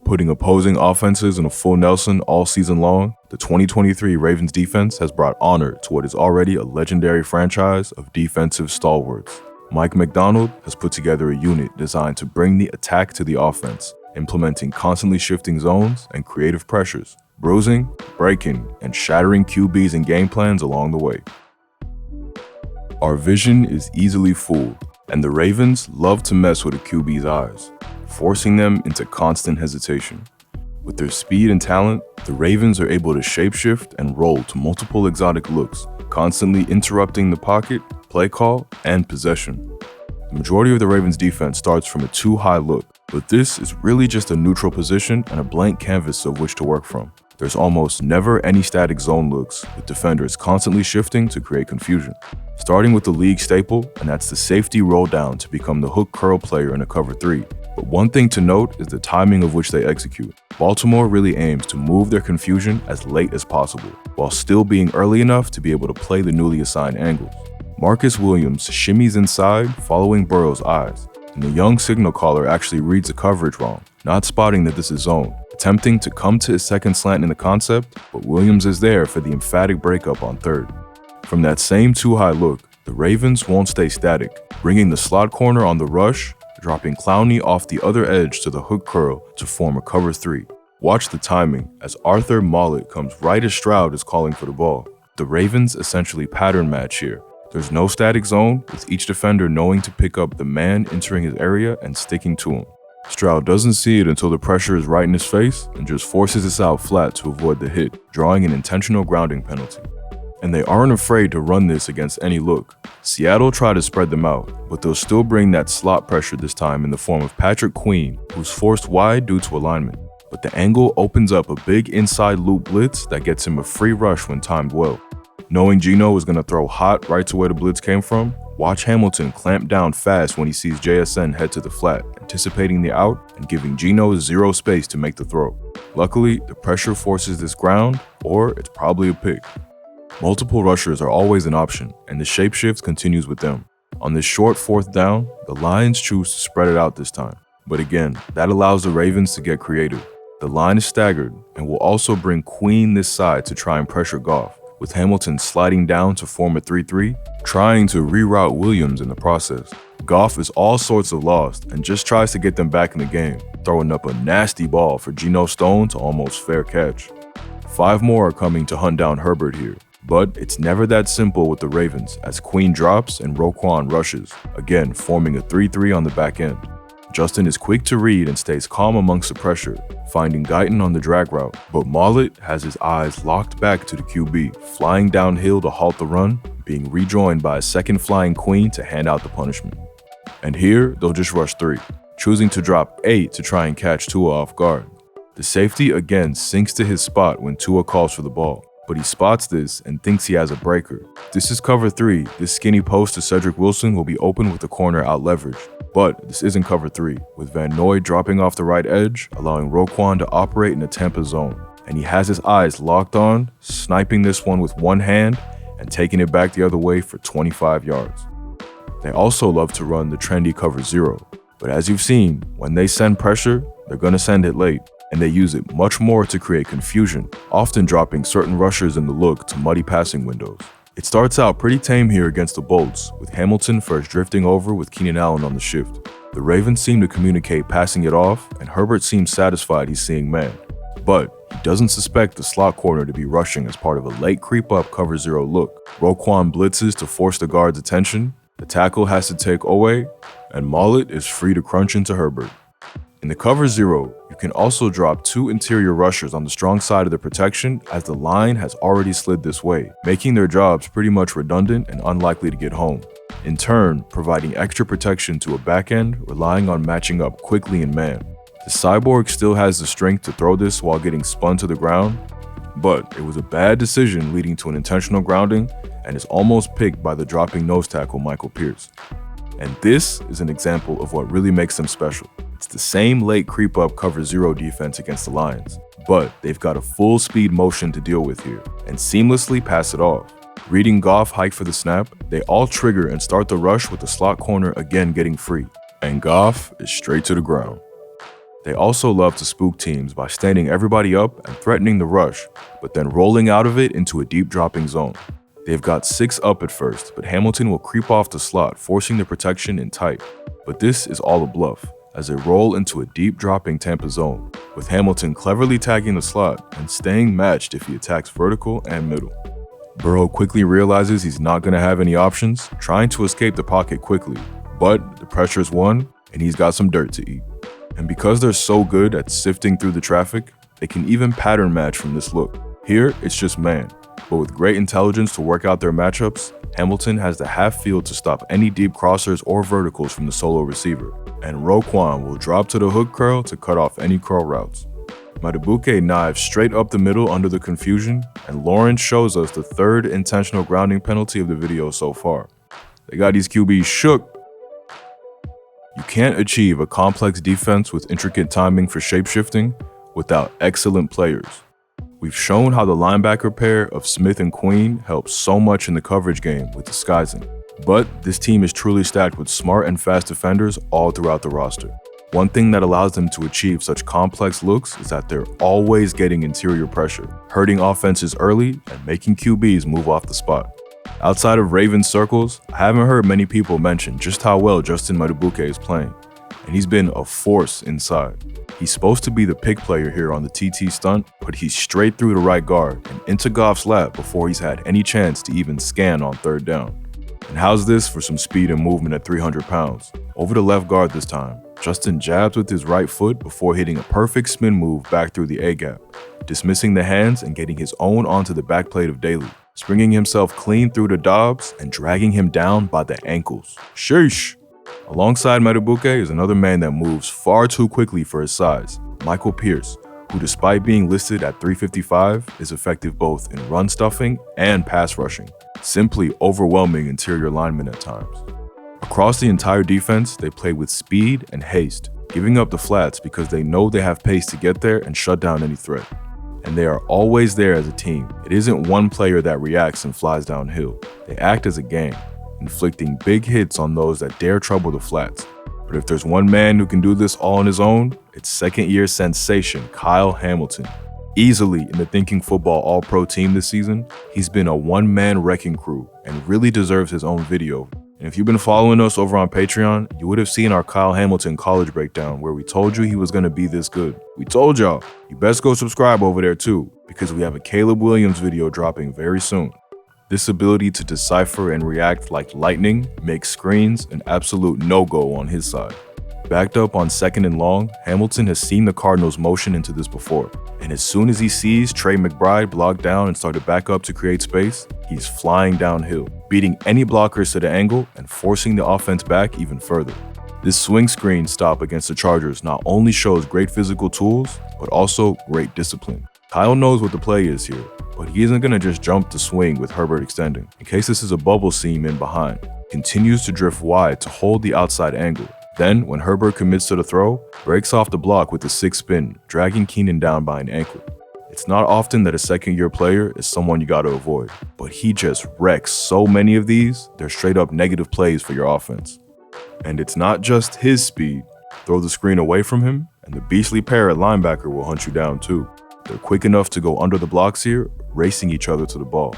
Putting opposing offenses in a full Nelson all season long, the 2023 Ravens defense has brought honor to what is already a legendary franchise of defensive stalwarts. Mike Macdonald has put together a unit designed to bring the attack to the offense, implementing constantly shifting zones and creative pressures, bruising, breaking, and shattering QBs and game plans along the way. Our vision is easily fooled, and the Ravens love to mess with a QB's eyes, forcing them into constant hesitation. With their speed and talent, the Ravens are able to shapeshift and roll to multiple exotic looks, constantly interrupting the pocket, play call, and possession. The majority of the Ravens defense starts from a too-high look, but this is really just a neutral position and a blank canvas of which to work from. There's almost never any static zone looks, with defenders constantly shifting to create confusion. Starting with the league staple, and that's the safety roll down to become the hook curl player in a cover 3. But one thing to note is the timing of which they execute. Baltimore really aims to move their confusion as late as possible, while still being early enough to be able to play the newly assigned angles. Marcus Williams shimmies inside, following Burrow's eyes, and the young signal caller actually reads the coverage wrong, not spotting that this is zone, attempting to come to his second slant in the concept, but Williams is there for the emphatic breakup on third. From that same too-high look, the Ravens won't stay static, bringing the slot corner on the rush, dropping Clowney off the other edge to the hook curl to form a cover 3. Watch the timing as Arthur Mollett comes right as Stroud is calling for the ball. The Ravens essentially pattern match here. There's no static zone, with each defender knowing to pick up the man entering his area and sticking to him. Stroud doesn't see it until the pressure is right in his face and just forces this out flat to avoid the hit, drawing an intentional grounding penalty. And they aren't afraid to run this against any look. Seattle tried to spread them out, but they'll still bring that slot pressure this time in the form of Patrick Queen, who's forced wide due to alignment. But the angle opens up a big inside loop blitz that gets him a free rush when timed well. Knowing Geno is going to throw hot right to where the blitz came from, watch Hamilton clamp down fast when he sees JSN head to the flat, anticipating the out and giving Geno zero space to make the throw. Luckily, the pressure forces this ground, or it's probably a pick. Multiple rushers are always an option, and the shapeshift continues with them. On this short fourth down, the Lions choose to spread it out this time. But again, that allows the Ravens to get creative. The line is staggered, and will also bring Queen this side to try and pressure Goff, with Hamilton sliding down to form a 3-3, trying to reroute Williams in the process. Goff is all sorts of lost and just tries to get them back in the game, throwing up a nasty ball for Geno Stone to almost fair catch. 5 more are coming to hunt down Herbert here. But it's never that simple with the Ravens, as Queen drops and Roquan rushes, again forming a 3-3 on the back end. Justin is quick to read and stays calm amongst the pressure, finding Guyton on the drag route, but Mollett has his eyes locked back to the QB, flying downhill to halt the run, being rejoined by a second flying Queen to hand out the punishment. And here, they'll just rush 3, choosing to drop 8 to try and catch Tua off guard. The safety again sinks to his spot when Tua calls for the ball, but he spots this and thinks he has a breaker. This is cover 3. This skinny post to Cedric Wilson will be open with the corner out leverage. But this isn't cover 3, with Van Noy dropping off the right edge, allowing Roquan to operate in the Tampa zone. And he has his eyes locked on, sniping this one with one hand and taking it back the other way for 25 yards. They also love to run the trendy cover 0, but as you've seen, when they send pressure, they're going to send it late. And they use it much more to create confusion, often dropping certain rushers in the look to muddy passing windows. It starts out pretty tame here against the Bolts, with Hamilton first drifting over with Keenan Allen on the shift. The Ravens seem to communicate passing it off, and Herbert seems satisfied he's seeing man. But he doesn't suspect the slot corner to be rushing as part of a late creep-up cover 0 look. Roquan blitzes to force the guard's attention, the tackle has to take away, and Mollett is free to crunch into Herbert. In the cover 0, you can also drop 2 interior rushers on the strong side of the protection, as the line has already slid this way, making their jobs pretty much redundant and unlikely to get home. In turn, providing extra protection to a back end, relying on matching up quickly in man. The Cyborg still has the strength to throw this while getting spun to the ground, but it was a bad decision leading to an intentional grounding and is almost picked by the dropping nose tackle Michael Pierce. And this is an example of what really makes them special. It's the same late creep-up cover 0 defense against the Lions, but they've got a full speed motion to deal with here, and seamlessly pass it off. Reading Goff hike for the snap, they all trigger and start the rush with the slot corner again getting free, and Goff is straight to the ground. They also love to spook teams by standing everybody up and threatening the rush, but then rolling out of it into a deep dropping zone. They've got 6 up at first, but Hamilton will creep off the slot, forcing the protection in tight. But this is all a bluff, as they roll into a deep dropping Tampa zone, with Hamilton cleverly tagging the slot and staying matched if he attacks vertical and middle. Burrow quickly realizes he's not going to have any options, trying to escape the pocket quickly, but the pressure's won and he's got some dirt to eat. And because they're so good at sifting through the traffic, they can even pattern match from this look. Here, it's just man, but with great intelligence to work out their matchups, Hamilton has the half field to stop any deep crossers or verticals from the solo receiver, and Roquan will drop to the hook curl to cut off any curl routes. Madubuike knives straight up the middle under the confusion, and Lawrence shows us the 3rd intentional grounding penalty of the video so far. They got these QBs shook. You can't achieve a complex defense with intricate timing for shapeshifting without excellent players. We've shown how the linebacker pair of Smith and Queen helps so much in the coverage game with disguising. But this team is truly stacked with smart and fast defenders all throughout the roster. One thing that allows them to achieve such complex looks is that they're always getting interior pressure, hurting offenses early and making QBs move off the spot. Outside of Ravens circles, I haven't heard many people mention just how well Justin Madubuike is playing, and he's been a force inside. He's supposed to be the pick player here on the TT stunt, but he's straight through the right guard and into Goff's lap before he's had any chance to even scan on 3rd down. And how's this for some speed and movement at 300 pounds? Over the left guard this time, Justin jabs with his right foot before hitting a perfect spin move back through the A-gap, dismissing the hands and getting his own onto the backplate of Daly, springing himself clean through the Dobbs and dragging him down by the ankles. Sheesh! Alongside Madubuike is another man that moves far too quickly for his size, Michael Pierce, who despite being listed at 355, is effective both in run stuffing and pass rushing, simply overwhelming interior linemen at times. Across the entire defense, they play with speed and haste, giving up the flats because they know they have pace to get there and shut down any threat. And they are always there as a team. It isn't one player that reacts and flies downhill. They act as a gang, inflicting big hits on those that dare trouble the flats. But if there's one man who can do this all on his own, it's second-year sensation Kyle Hamilton. Easily in the Thinking Football All-Pro team this season, he's been a one-man wrecking crew and really deserves his own video. And if you've been following us over on Patreon, you would have seen our Kyle Hamilton college breakdown where we told you he was going to be this good. We told y'all, you best go subscribe over there too, because we have a Caleb Williams video dropping very soon. This ability to decipher and react like lightning makes screens an absolute no-go on his side. Backed up on 2nd and long, Hamilton has seen the Cardinals motion into this before, and as soon as he sees Trey McBride block down and start to back up to create space, he's flying downhill, beating any blockers to the angle and forcing the offense back even further. This swing screen stop against the Chargers not only shows great physical tools, but also great discipline. Kyle knows what the play is here, but he isn't going to just jump to swing with Herbert extending, in case this is a bubble seam in behind. He continues to drift wide to hold the outside angle. Then, when Herbert commits to the throw, breaks off the block with the 6 spin, dragging Keenan down by an ankle. It's not often that a second-year player is someone you gotta avoid, but he just wrecks so many of these, they're straight up negative plays for your offense. And it's not just his speed. Throw the screen away from him, and the beastly pair at linebacker will hunt you down too. They're quick enough to go under the blocks here, racing each other to the ball.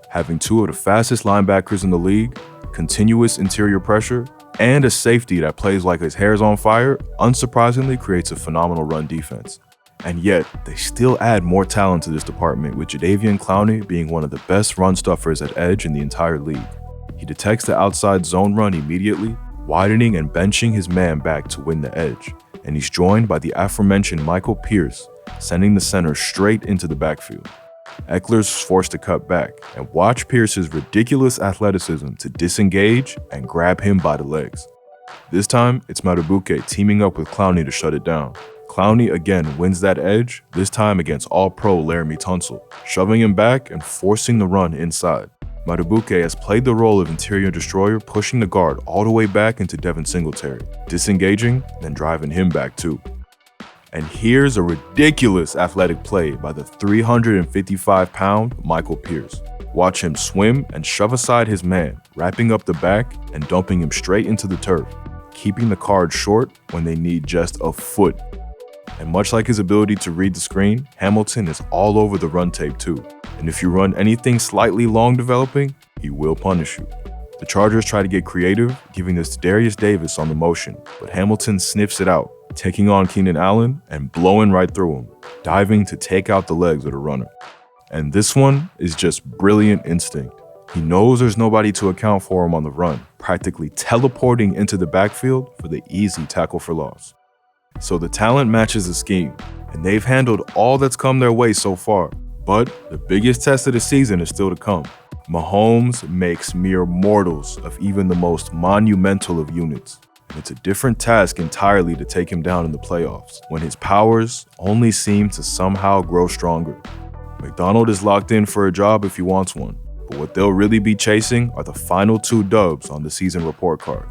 Having 2 of the fastest linebackers in the league, continuous interior pressure, and a safety that plays like his hair's on fire, unsurprisingly creates a phenomenal run defense. And yet, they still add more talent to this department, with Jadeveon Clowney being one of the best run stuffers at edge in the entire league. He detects the outside zone run immediately, widening and benching his man back to win the edge, and he's joined by the aforementioned Michael Pierce, sending the center straight into the backfield. Eckler's forced to cut back, and watch Pierce's ridiculous athleticism to disengage and grab him by the legs. This time, it's Madubuike teaming up with Clowney to shut it down. Clowney again wins that edge, this time against All-Pro Laramie Tunsil, shoving him back and forcing the run inside. Madubuike has played the role of interior destroyer, pushing the guard all the way back into Devin Singletary, disengaging, then driving him back too. And here's a ridiculous athletic play by the 355-pound Michael Pierce. Watch him swim and shove aside his man, wrapping up the back and dumping him straight into the turf. keeping the card short when they need just a foot. And much like his ability to read the screen, Hamilton is all over the run tape too. And if you run anything slightly long developing, he will punish you. The Chargers try to get creative, giving this to Darius Davis on the motion, but Hamilton sniffs it out, taking on Keenan Allen and blowing right through him, diving to take out the legs of the runner. And this one is just brilliant instinct. He knows there's nobody to account for him on the run, practically teleporting into the backfield for the easy tackle for loss. So the talent matches the scheme, and they've handled all that's come their way so far. But the biggest test of the season is still to come. Mahomes makes mere mortals of even the most monumental of units. And it's a different task entirely to take him down in the playoffs, when his powers only seem to somehow grow stronger. Macdonald is locked in for a job if he wants one, but what they'll really be chasing are the final 2 dubs on the season report card.